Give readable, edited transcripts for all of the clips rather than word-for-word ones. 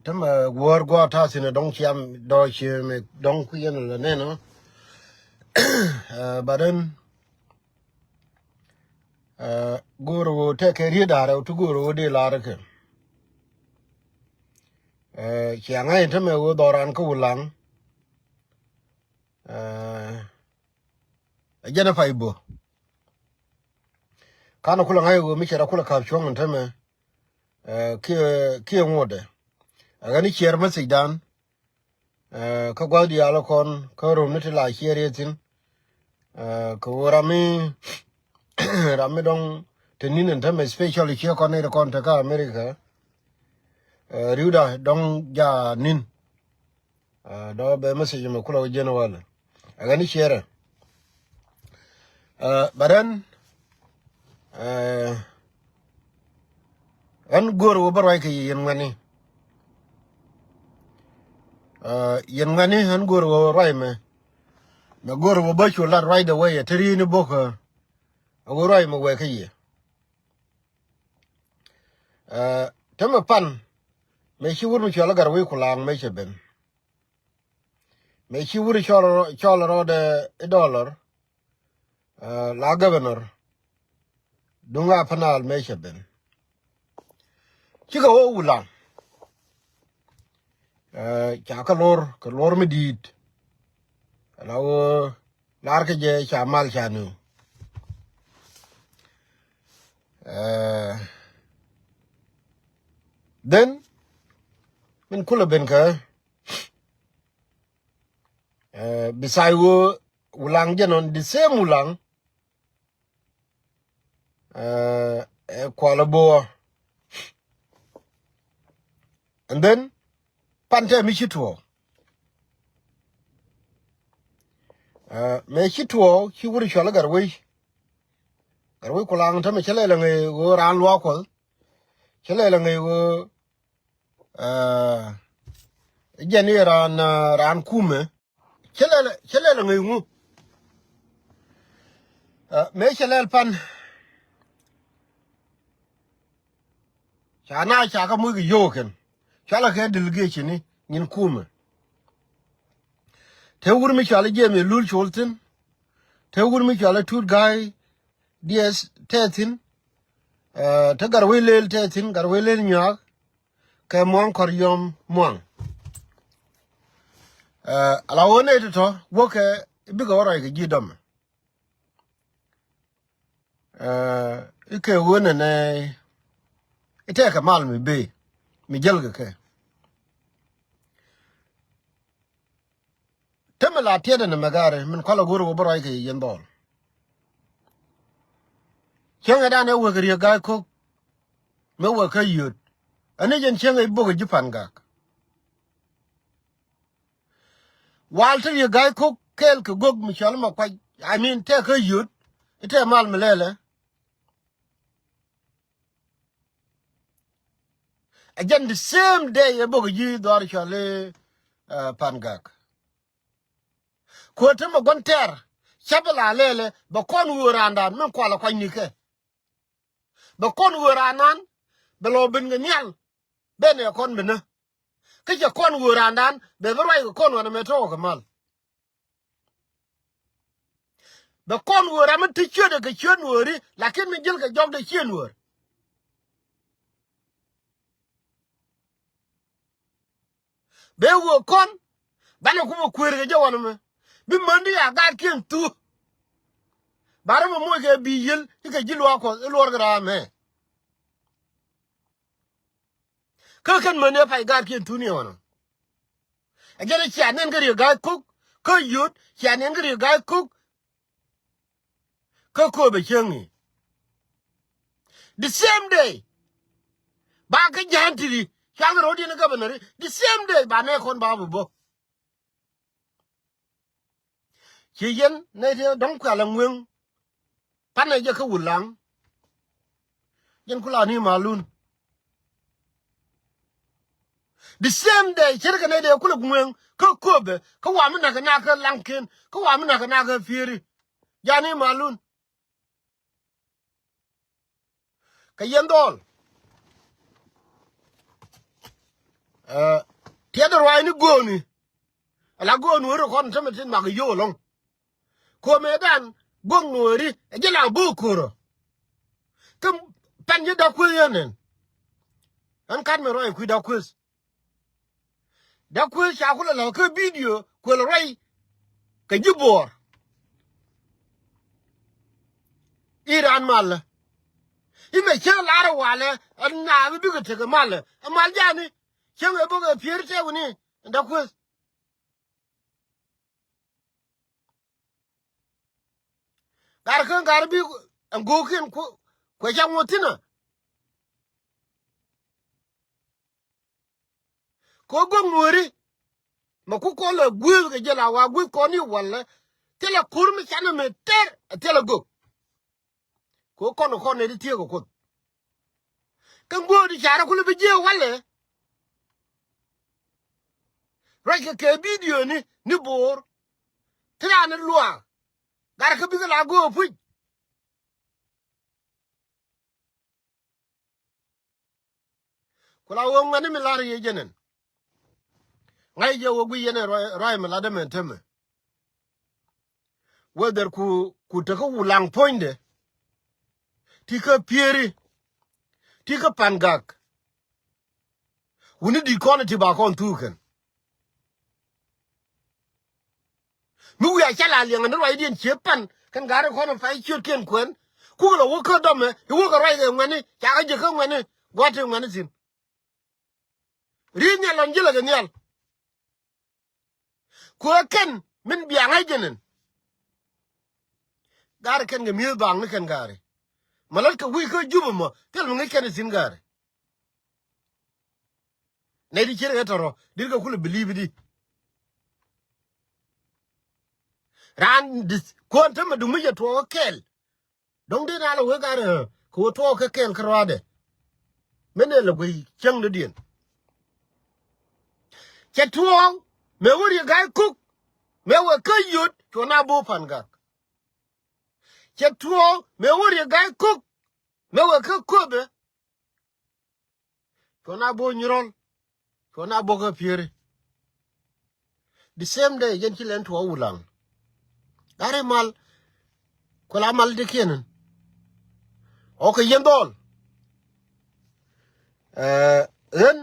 Tama war go ta sine dong chiam do chi me dong kuyen le ne no. But then guru take a reader to guru de la ke. Chiang ai tama wo doran ko ulang. Jana faibo. Kana kula ngai wo mi chera kula ka chong tama ke ngode. Agani cher masidan ka gwadi ala kon ka rom ne la chere tin ko rami rami dong tenin tama especially che kon ne kon ta ka America riuda dong ja nin do be message me kula jeno wala agani chere badan an gor wo barwai ke yen ngani yen ngani an gor wo rai me na gor wo ba chu la right away tri ni boka wo rai me we ke ye tama pan me shi wuru chola gar we kulang me cheben me shi wuru chola ro de dollar la governor dunga panal me cheben chiga o ulang cha ka lor me dit la o lar ke je cha mal cha nu then min kula ben ka besai wo ulang jenon the same ulang kwala bo and then pante mi chitwo me chitwo chi wuri chola garwe kulang tame chele la ngai go ran lo ko chele la ngai go jeni ran kume chele la ngai ngu me chele pan chana cha ka mu gi yoken chala ke delegation ni nin kume te wuri mi chala je me lul cholten te wuri mi chala tur guy DS tetin te garwe lel tetin garwe lel nyak ke mon kor yom mon ala wone to woke biga wora ke gidom ike wone ne ite ka mal mi be mi jelga ke temela tiede ne magare min kala goro wora ke yendol chenga dane wo gari ga ko me wo ka yut ane jen chenga ibo jipan gak walter ye ga ko kel ko gog mi chalma kwa I mean te ka yut ite mal melele again the same day ibo ji dor chale pangak ko te mo gonter chabala lele ba kon wuranda min kwala kwa nike ba kon wuranan belo bin nyal bene kon bena kije kon wurandan be barwai ko kon wana meto ko mal be kon wura man ti chede ke chen wori lakin mi jil ke jog de chen wor be wo kon bana ko kwere ke jawana me bi mandi ya ga ken tu bare mo mo ke bi yil ke jilwa ko lor gra me ka kan mane fa ga ken tu ni wana agere chanen gari ga cook ko yut chanen gari ga cook ko be chengi the same day ba ka jantiri chang rodi na governor the same day ba ne kon ba bo chi yen ne de dong kwa la ngwen pan ne je ka ulang yen kula ni malun the same day chirka ne de kula ngwen ko be ko wa mina ka na ka lankin ko wa mina ka na ka firi yani malun ka yen dol the other way ni go ni ala go no ro kon tama tin ma yo long ko medan gong no ri e jela bu kuro kum pan je da ku yenen an kan me ro ku da ku sha ku la ko video ko lo rai ka jibor iran mal ime che la wale na bi bi te mal mal jani che we bo ga pirte woni da ku gar bi go ken ko jam wotina ko gong nori ma ku ko le gwe ga jela wa gwe ko ni wala tele kurmi chana me ter tele go ko kono ko ne ti ko kan go di chara ku le bi je wale ra ke video ni bor tra na lwa gar ka bi la go pu ko la wo ngani mi lar ye jenen ngai je wo gwi yene ro me la de men teme whether ku te ko ulang poinde ti ka pieri ti ka pangak woni di kono ti ba kon tuken mi wi a chala le ngani ro idien chepan kan gar ko no fai chut ken kwen ku lo wo ko do me wo ko ro ge ngani cha ga je ko ngani gote ngani sin ri nya lon jila ge nyal ko ken min biya ngai jenen gar ken ge mi bang ni ken gare malal ka wi ko jubu mo tel mo ngai ken sin gare ne di chere toro dir ga kulu believe di ran dis ko ta ma du mi to kel dong de na lo we gare ko to ka kel krade mene le gwi chang de dien che tuong me wori ga cook me we ka yut to na bo panga che tuong me wori ga cook me we ka kobe to na bo nyirol to na bo ga piere the same day yen chilen to ulang are mal ko la mal de kenen o ko yendol en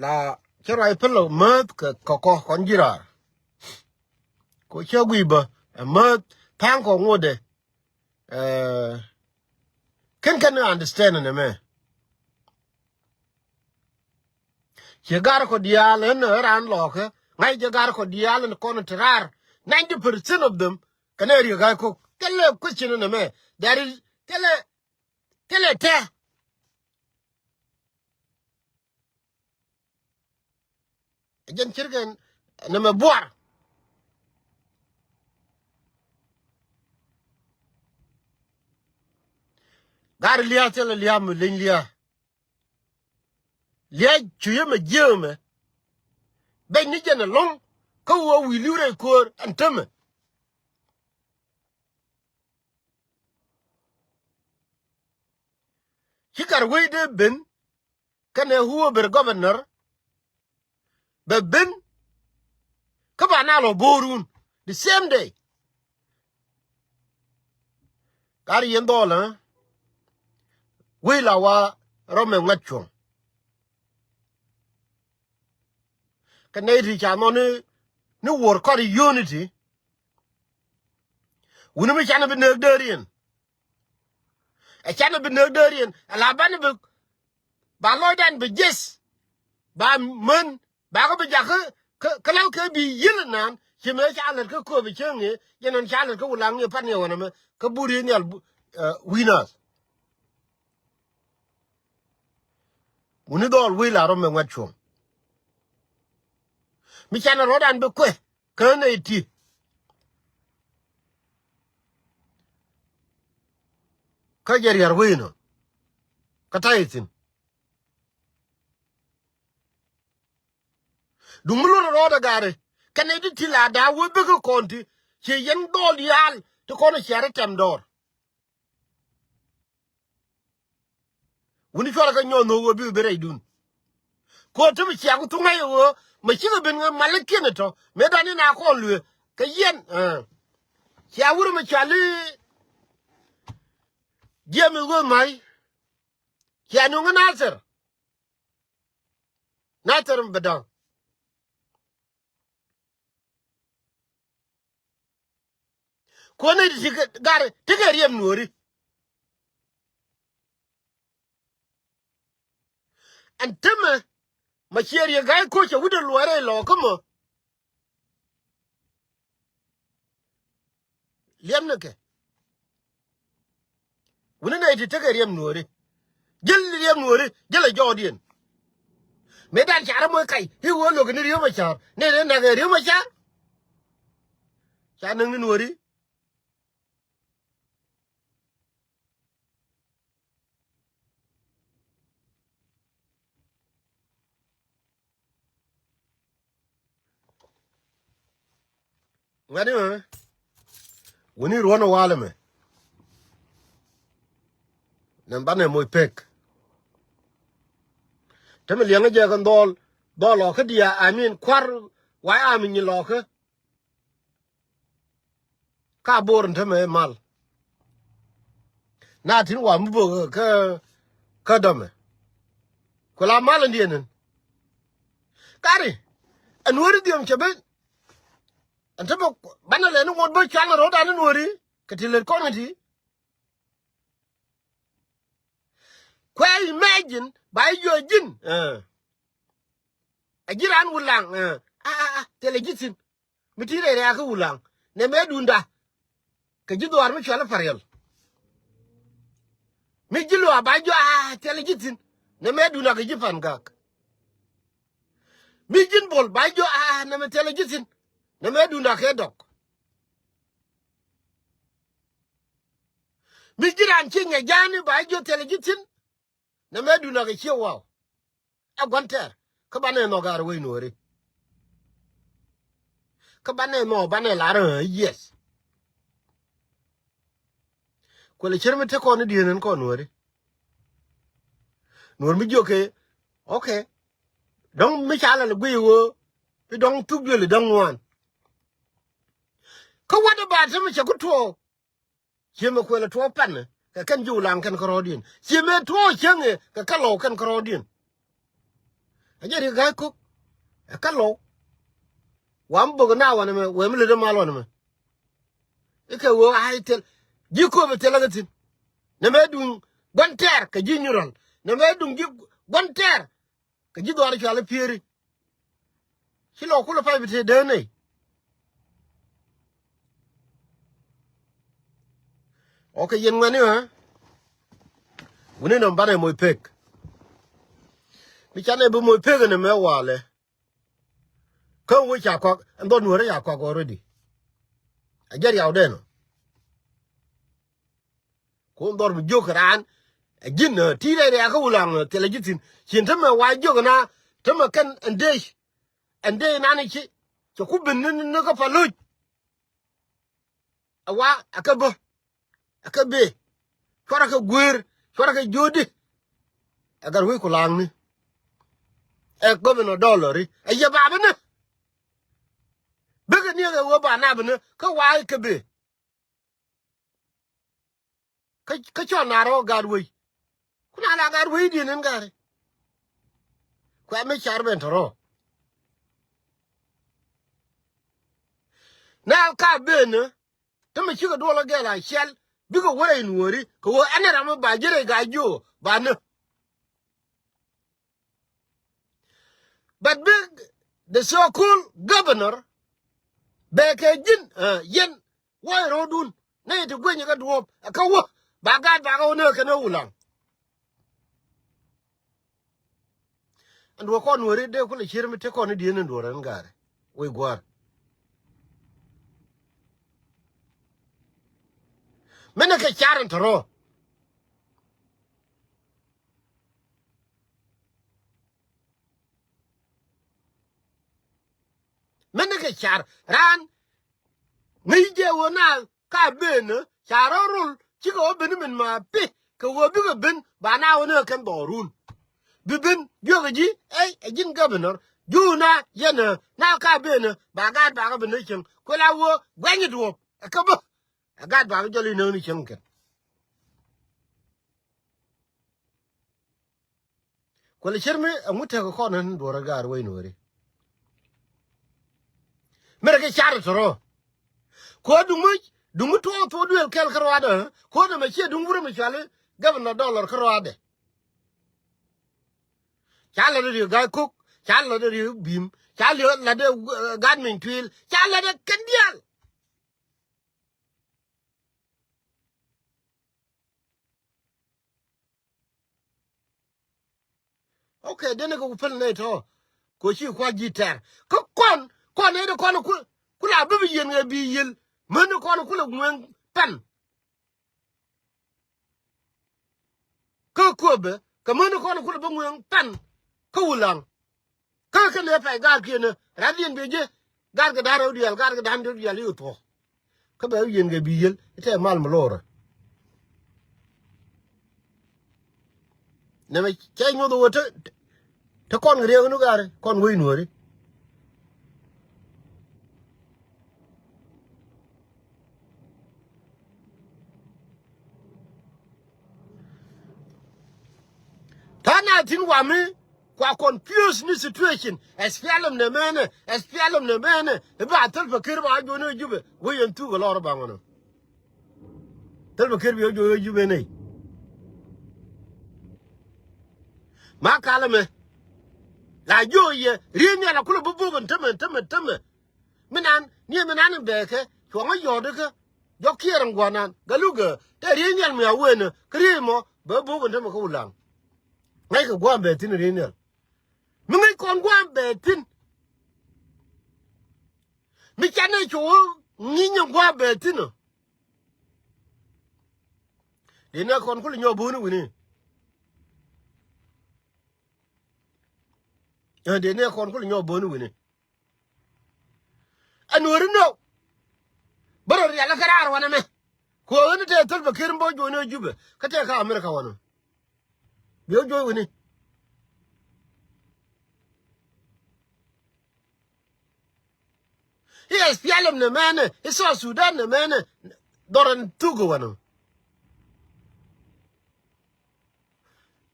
la chero ai pelo mat ko kon jirar ko chogui ba mat tang ko ngode can understand ne me chegar ko dial en ran loke ngai chegar ko dial en kon trar 90% of them canary guy ko tele question ne me there is tele te jen chirgen ne me boar gar liya tele liya mu len liya chuye me jeme ben ni jena long ko wo wi lure ko antame hikar we de ben kane huwa ber governor be ben ka ba na lo borun the same day gar yendola we la wa rome ngacho kane ri cha no ni wor ko unity woni mi chana be ne derien e chana be ne derien ala ban be ba lo dan be yes ba men ba ko be ja ka law ke bi yin nan che me chana ko be chenge yenon chana ko ulang ye pan ye wona me ka buri ni al winners woni dol we la rome ngacho mi chana ro dan be kwe kane ti ka jer yar wino ka taitin dumulo ro da gare kane di tila da wo be ko konti che yen dol yal to kono chere tem dor Wuni chola ka nyo no go bi bere dun. Ko to bi chia ku tunga yo ma chi ga ben malakine to me dani na ko lu ka yen chia wuru ma chali je mi go mai chia no ngana nater bedang ko ne di gar tiga riem nuori antema ma chieri ga ko che wudo luore lo komo liem ne ke wuni ne di tiga riem nuori jel riem nuori jel jodien me dan chara mo kai hi wo lo gni riem ma char ne na ga riem ma char cha nang ni nuori ngani wuni ruona wale me nan bane mo pek teme lianga je kan do lo ka dia amin kwar wa amin ni lo ka born teme mal na tin wa mu bo ka dome ko la mal ndien kari anwori diom chebe antaba bana le no won bo chala ro da anwori katile ko ngati kwa imagine by your jin ajiran ulang telegitin mitire re aka ulang ne medunda ka jidwar mi chala farel mi jilo abajo telegitin ne meduna ka jipan gak mi jin bol bajo ne me telegitin ne meduna ke dok mi jiran chinga jani bajo telegitin ne meduna ka chewa agwanter ka bane no gar we nori ka bane no bane lara yes ko le cherme te ko ni dienen ko nori nor mi joke okay dong mi chala le gwi wo bi dong tugyo le dong wan ka wada ba te mi chakuto cheme ko le to pan ka kan ju lang kan krodin cheme to chenge ka kalo kan krodin ajeri ga ko kalo wam bogo na wana me we mi le malo na me ike wo ai tel jiko be telagatin ne me dun bonter ka jinyural ne me dun ji bonter ka ji dwar chala pieri silo kula pa bite de ne okay yen ngani woni no mbane mo pek mi chane bu mo pek ne me wale ko wo cha ko ndo nuore ya ko already ajari awdeno ko ndor mi jokran jin tire re aka ulang telegitin chintama wa jogna tama kan ande nani chi to kubin ne ka faluj awa akabe chora ka gwer chora ka jodi agar wi kulang ni e governor dollar e ya baba ne bega ni ga wo ba na bne ka wa ka be ka chona ro garwe kuna la garwe di nen gare kwa me char ben toro na ka be ne to me chiga do la ga la shel bigo wore in wori ko wo anara ma ba jere ga jo ba ne but big the so called governor be ke jin yen wo rodun ne to gwenye ga duop ka wo ba ga ne ke no ulang and wo kon wori de ko le chirmi te kon di ne do ran gare we gwar mena ke charan toro mena ke char ran ngi je wona ka ben charorul chi go ben min ma pi ka wo bi ben ba na wona kan borun bi ben yo ga ji jin governor juna yana na ka ben ba ga ben chen ko la wo gwanyi do ka ba ga ba joli no ni chen ka ko le sherme amuta ko konan do ra gar way no re mere ke char toro ko dumu to duel kel karwada ko na me che dungure me chale governor dollar karwade chala de ga cook chala de bim chala la de gadmin twil chala de kandial okay dene ko pel ne to ko chi kwa gitar ko kon ne de kon kula bibi yen ga bi yel men kon kula gwen pan ko be ka men kon kula gwen pan ko ulang ka le fa ga kene radien beje gar ga daro dial gar ga dan dial yu to ka be yen ga bi yel ite mal malora ne me che nyu do te kon gre no gare kon wi no ri tana tin wa mi kwa confuse ni situation espialum ne mene e ba tel fakir ba jo no jube wo yen tu go lor ba ngono tel fakir bi jo jube ne ma kala me la jo ye ri mi ala kula bu bu teme minan be ke ko ngo yo de ke jo kieran gwanan galuga te ri mi al mi awene krimo ba bu teme ko ulang ngai ko gwa be tin ri ni mi ngai kon gwa be tin mi chane chu ni nyo gwa be tin de na kon ko nyo bu ni wini de ne kon ko nyo bu ni wini anori no baro ri ala karar wana me ko woni te tol ba kirin bo jo no jube ka te ka amerika wana biyo jo wini yes pialem ne mene iso sudan ne mene doran tugo wana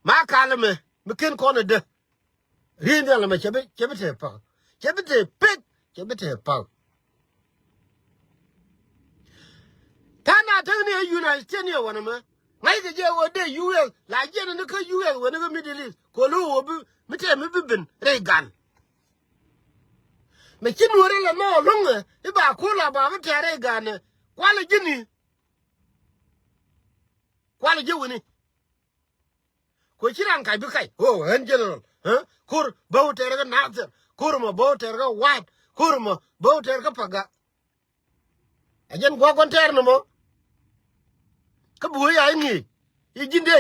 ma kalme mikin ko ne de rin ala me chebe te pa chebe te pet chebe te pa tana tani united states ne wana ma ngai ke je wo de US la je ne ka US wana ga middle east ko lu wo bi mite mi bibin regan me chin wore la no lunga e ba ko la ba mite regan kwala jini kwala je woni ko chiran kai bi kai oh en general kur bawo tere ga nazer kur mo bawo tere ga wat kur mo bawo tere ga paga ajen go kon ter no mo ka bu ya ngi i jinde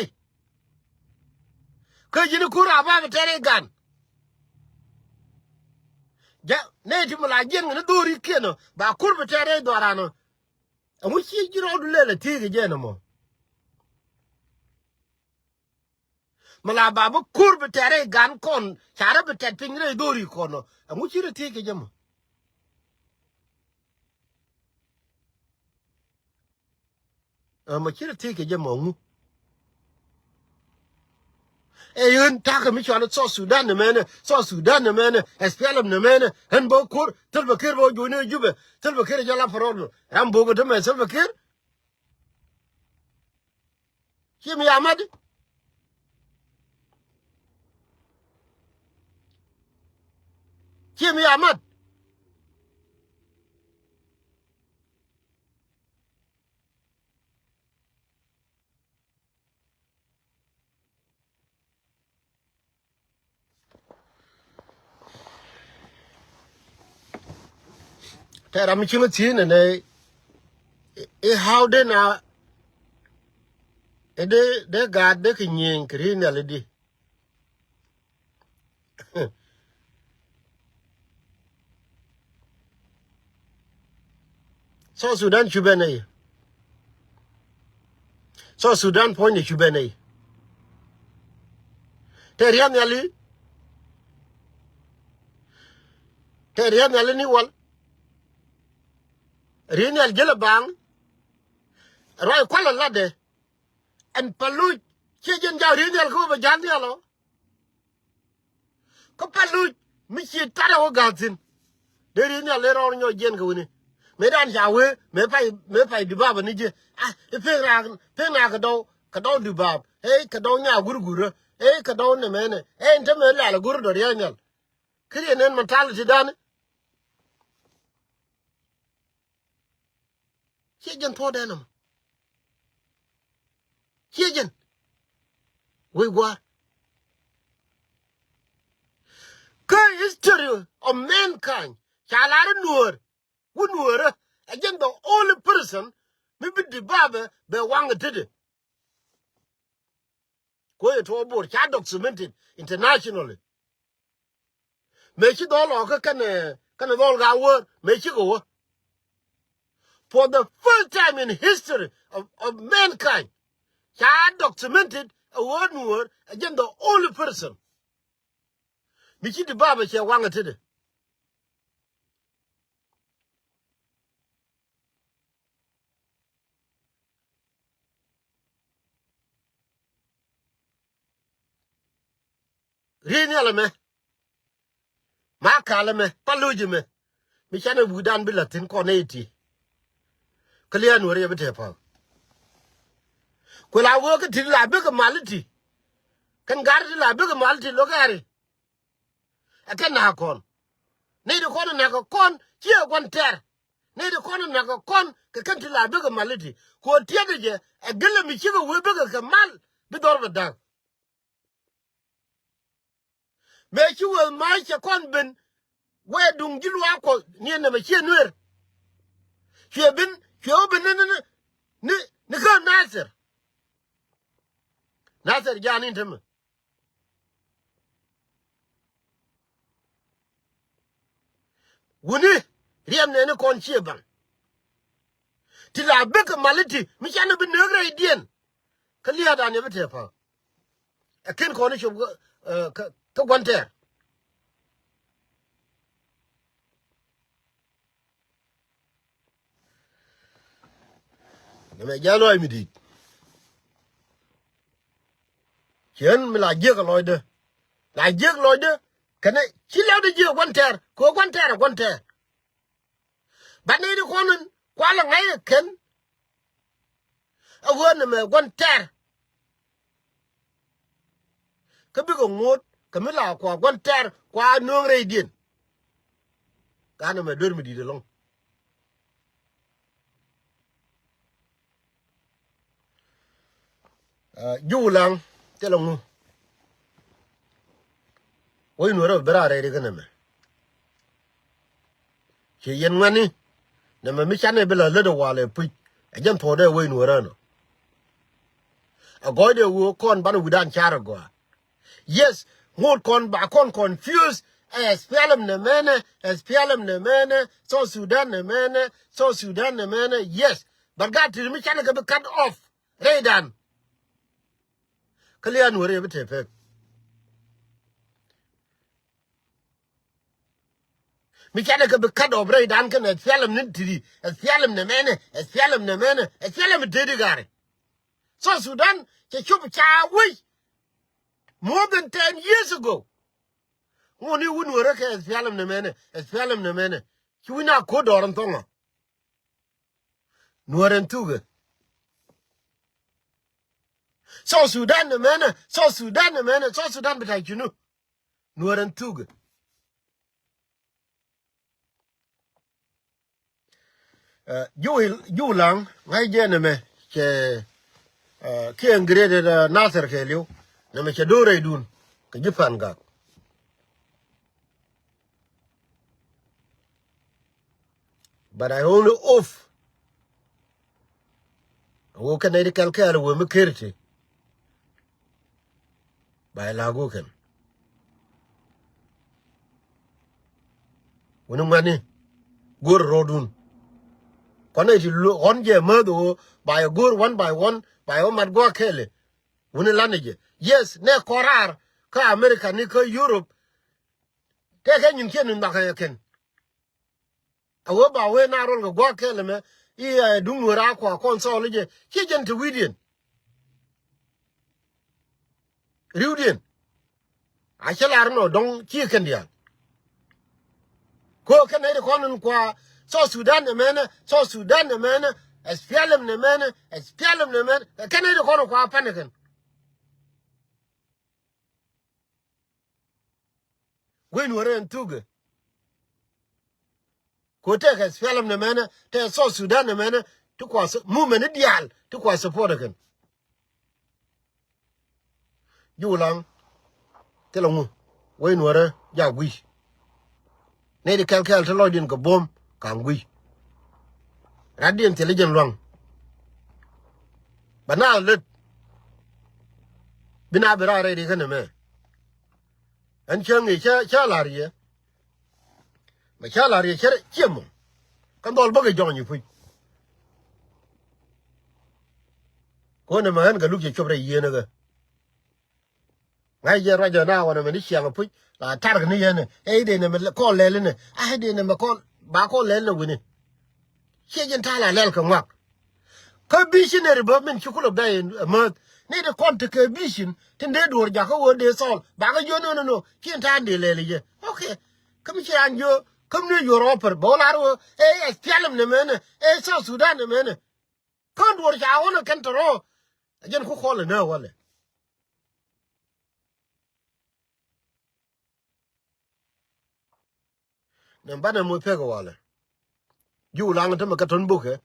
ka jini kura ba tere gan ja ne ti mala jen na dori keno ba kur be tere dorano amu chi jiro du lele ti ge no mo mala ba bu kur be tere gan kon chara be tet pingre dori kono amu chi re ti ge jamo amu chi re ti ge jamo mu e yun ta ka mi chwana so sudan ne mene espialum ne mene hen bo kur tel be kir bo jo ne jube tel be kir jala farol ram bo go de me tel be kir kim ya mad kim ya mad ta ram chi ti ne e how de na e de ga de kinyen kri ne le di so sudan jube ne So Sudan point the Chubene. Terian Yali ni wal. Rinyal Jelabang. Roy Kuala Lade. And Palu. Chijen Jaw Rinyal Kuba Jandialo. Ko Palu. Michi Tara Ogatin. They Rinyal later on your Jengawini. Medan Yawe. Me Dubaba Nije. Ah, if Penagado. Kadon Dubab. Hey, Kadonya Gurgura. Hey, Kadon the man. Hey, Intemela Guru Rinyal. Korean mentality done. Chijen told them. Chijen. We were. History of mankind. Shall I know? Who knew? Again, the only person, maybe the Baba, the one that did it. Go to a board, documented internationally. Make it all or can all our word, make it go. For the first time in history of mankind, documented a word, again, the only person. Michi the Baba, she one that did it. Really, ma kala me paluji me mi chane budan bilatin koneti clear no re bete pa ko la wo ka tin la be ka maliti kan gar la be ka maliti lo gari akan na kon ne de kon na ko kon ti e kon ter ne de kon na ko kon ka kan ti la be ka maliti ko tiede je e gele mi chi ko we be ka mal bi dor ba da me chi wo ma che kon ben we dung jilu ako ni na me chi nuer Chebin, Chobin, Nika Nasser Jan into me. Wuni, Riam Nene Con Cheban. Till I beg a mality, Michana be never Indian. Kalia than never taper. A kin cornish of Kawanter. The Majalo Midi. Chen me like Jig Lloyd. Like Jig Lloyd. Can I chill out the Jig one tear? Go one tear. But need a woman, while I can. A woman, one tear. Kabigo mood, Camilla, one tear, qua no radiant. Kana me dermidi de long. Ulang, tell him. We know a better ready. She yen money. Never Michane Bella little while a put a jump for their way no run. A guy they will con but without Charagoa. Yes, more con back on confused as Pelham the manner, so Sudan the manner, yes. But God to the mechanic be cut off. Raydan. Kalian were able to take. Mechanic be cut off Raydan can as Pelham nitty, as Pelham the manner, as Pelham did Gary. So Sudan, the chup child wish more than 10 years ago. Only wouldn't work as Pelham the manner, You will not go door and tongue. Nor and Tuga. So Sudan the manner, so Sudan, but like you know. Nor and Tuga. You lang, my gentleman, King graded Nasser Kelly, Namachadore Dun, Kajipan Gak. But I only off. Who can I calculate with McCurty? By Lagokan. When money, good rodun. Kone ti on je murder by a good one by one by o mat go kele. Wuni lanije. Yes, ne korar ka America ni ka Europe. Teke nyin ken ndaka yaken. Awo ba we na rol go kele me I dungura kwa konsole je kijen to widien. Riudien. A chelar no don ki ken dia. Ko ken ne konun kwa so Sudan ne mena so Sudan ne mena espialem ne mena espialem ne mena ken ne konun kwa paniken. Gwen wore entuge. Ko te espialem ne mena te so Sudan ne mena to kwa movement dial to kwa support again. Ulang telongu wen wore ja gwi. Ne de kalkal to lodin ko bom kan gwi. Radio intelligent long. Bana let bina berare de kana me. An changi cha larie. Ma cha larie chere chemo. Kan dol baga jonyu fu. Ko ne man ga luke chobre yene ga. Ngai je raja na wana me ni chianga fu. La tar ni yene. E de ne me ko lele ne. A de ne me ko ba ko lele wini. Chejen tala lel ka ngak. Ka visionary ba men chukulo bay ma ni de konte ke vision tinde dur ja ko wode sol ba ga jo no kin ta de lele je okay kam ci anjo kam ne Europe bolaro e fialem ne men e so Sudan ne men kan dur ja wona kan toro jen ko khole na wala ne bana mo pego wala ju lang ta ma ka ton buke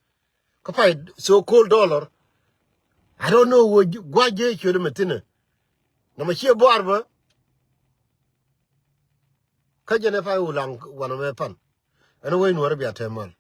ka fay so cold dollar I don't know what gwaje chode metina na ma che borba ka jene fa ulang wana me pan ana way no rabia temal